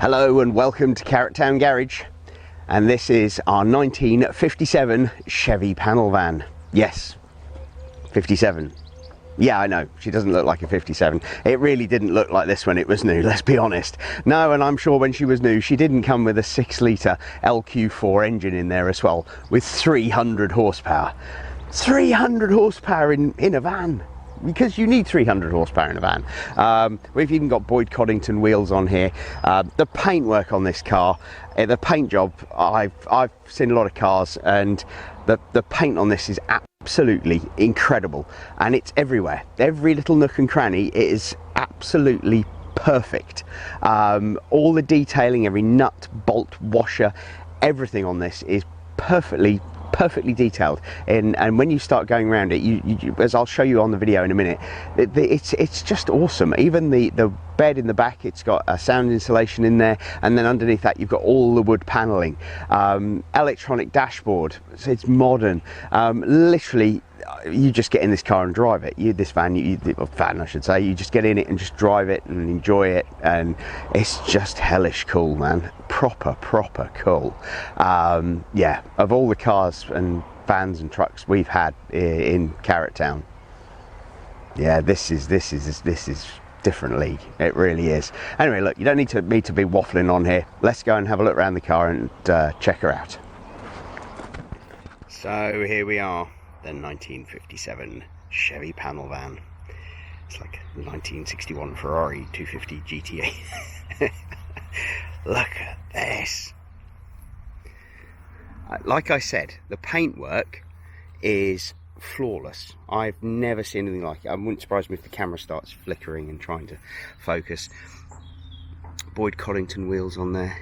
Hello and welcome to Carrot Town Garage, and this is our 1957 Chevy Panel van. Yes, 57. Yeah, I know, she doesn't look like a 57. It really didn't look like this when it was new, let's be honest. No, and I'm sure when she was new, she didn't come with a 6-litre LQ4 engine in there as well, with 300 horsepower. 300 horsepower in a van, because you need 300 horsepower in a van. We've even got Boyd Coddington wheels on here. The paintwork on this car, the paint job, I've seen a lot of cars, and the paint on this is absolutely incredible, and it's everywhere. Every little nook and cranny, it is absolutely perfect. All the detailing, every nut, bolt, washer, everything on this is perfectly detailed, and when you start going around it, you as I'll show you on the video in a minute, it's just awesome. Even the bed in the back, it's got a sound insulation in there, and then underneath that you've got all the wood paneling, electronic dashboard, so it's modern. Literally, you just get in this car and drive it. This van I should say, you just get in it and just drive it and enjoy it, and it's just hellish cool, man. Proper cool. Yeah, of all the cars and vans and trucks we've had in Carrot Town, yeah, this is different league. It really is. Anyway, look, you don't need me to be waffling on here. Let's go and have a look around the car and check her out. So here we are, the 1957 Chevy Panel van. It's like a 1961 Ferrari 250 GTA. Look at this. Like I said, the paintwork is flawless. I've never seen anything like it. I wouldn't surprise me if the camera starts flickering and trying to focus. Boyd Coddington wheels on there.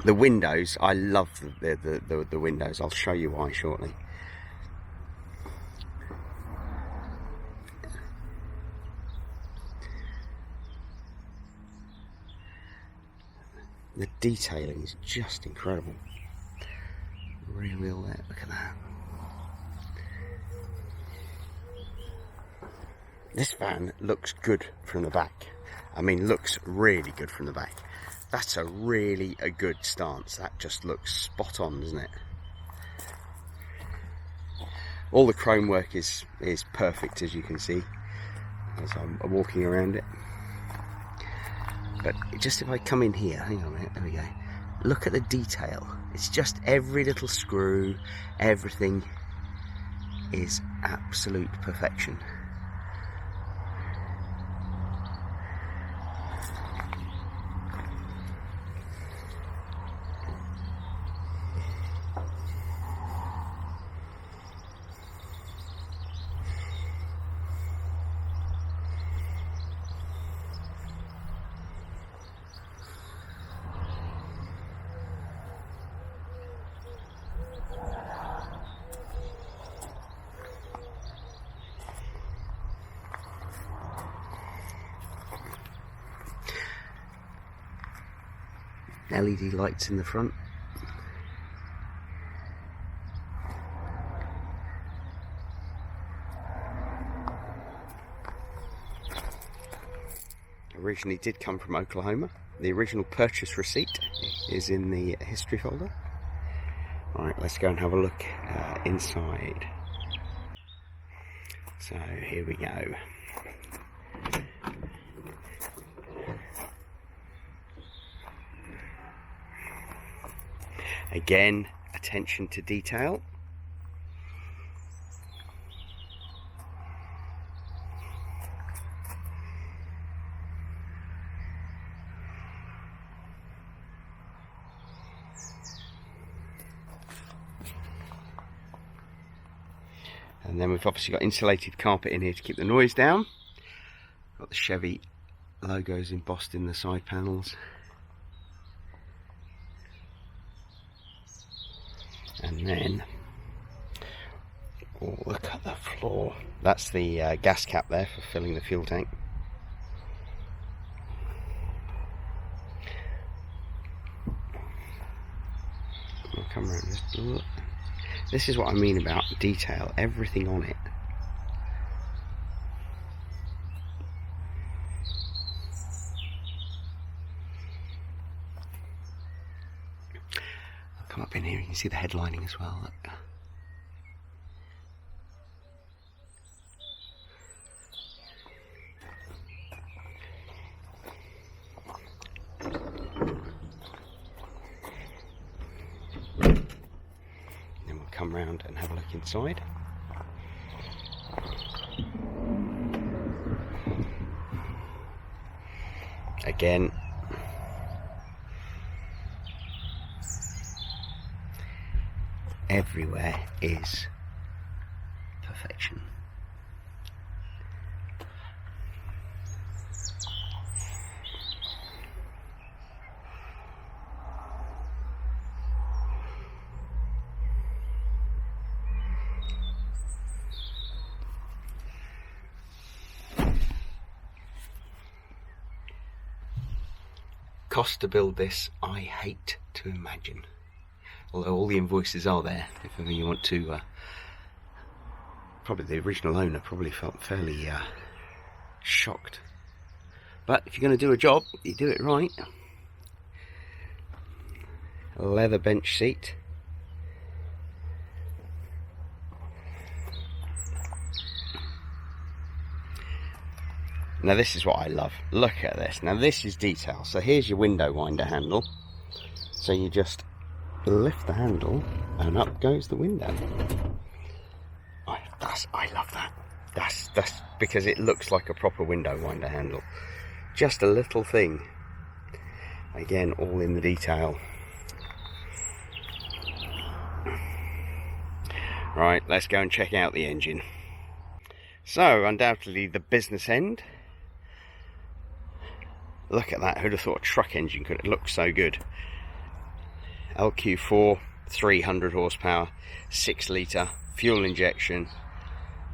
The windows, I love the windows. I'll show you why shortly. The detailing is just incredible. Rear wheel there, look at that. This van looks good from the back. I mean, looks really good from the back. That's a good stance. That just looks spot on, doesn't it? All the chrome work is perfect, as you can see as I'm walking around it. But just if I come in here, hang on a minute, there we go. Look at the detail. It's just every little screw, everything is absolute perfection. LED lights in the front. Originally did come from Oklahoma. The original purchase receipt is in the history folder. Alright, let's go and have a look inside. So here we go. Again, attention to detail. And then we've obviously got insulated carpet in here to keep the noise down. Got the Chevy logos embossed in the side panels. And then, oh, look at the floor. That's the gas cap there for filling the fuel tank. I'll come around, just look. This is what I mean about detail, everything on it. Come up in here, you can see the headlining as well. Look. Then we'll come round and have a look inside. Again, everywhere is perfection. Cost to build this, I hate to imagine. Although all the invoices are there, if ever you want to. Probably the original owner probably felt fairly shocked. But if you're going to do a job, you do it right. A leather bench seat. Now this is what I love. Look at this. Now this is detail. So here's your window winder handle. So you just lift the handle and up goes the window. I love that. That's because it looks like a proper window winder handle. Just a little thing. Again, all in the detail. Right, let's go and check out the engine. So, undoubtedly the business end. Look at that, who'd have thought a truck engine could look so good. LQ4, 300 horsepower, 6 litre, fuel injection.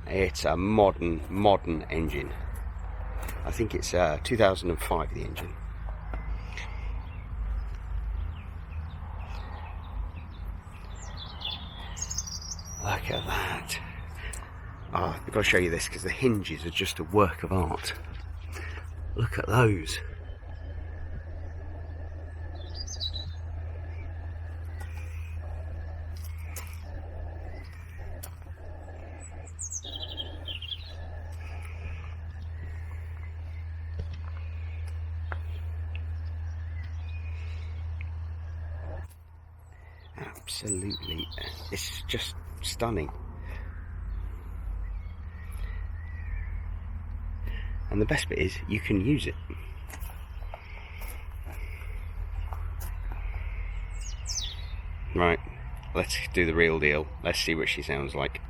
It's a modern engine. I think it's 2005, the engine. Look at that. Oh, I've got to show you this because the hinges are just a work of art. Look at those. Absolutely, it's just stunning. And the best bit is you can use it. Right, let's do the real deal. Let's see what she sounds like.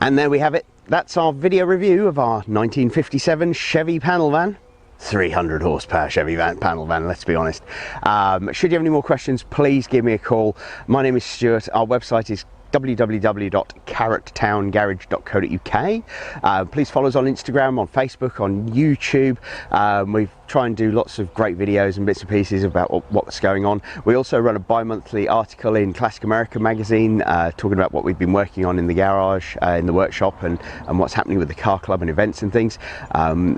And there we have it. That's our video review of our 1957 Chevy panel van. 300 horsepower Chevy panel van, let's be honest. Should you have any more questions, please give me a call. My name is Stuart. Our website is www.carrottowngarage.co.uk. Please follow us on Instagram, on Facebook, on YouTube. We try and do lots of great videos and bits and pieces about what's going on. We also run a bi-monthly article in Classic America magazine talking about what we've been working on in the garage, in the workshop, and what's happening with the car club and events and things.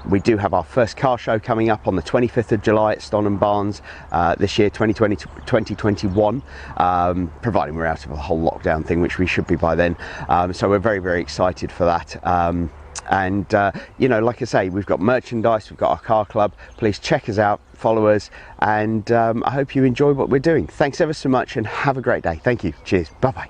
We do have our first car show coming up on the 25th of July at Stonham Barns this year, 2021, providing we're out of a whole lockdown thing, which we should be by then. So we're very, very excited for that. And you know, like I say, we've got merchandise, we've got our car club. Please check us out, follow us, and I hope you enjoy what we're doing. Thanks ever so much and have a great day. Thank you. Cheers. Bye bye.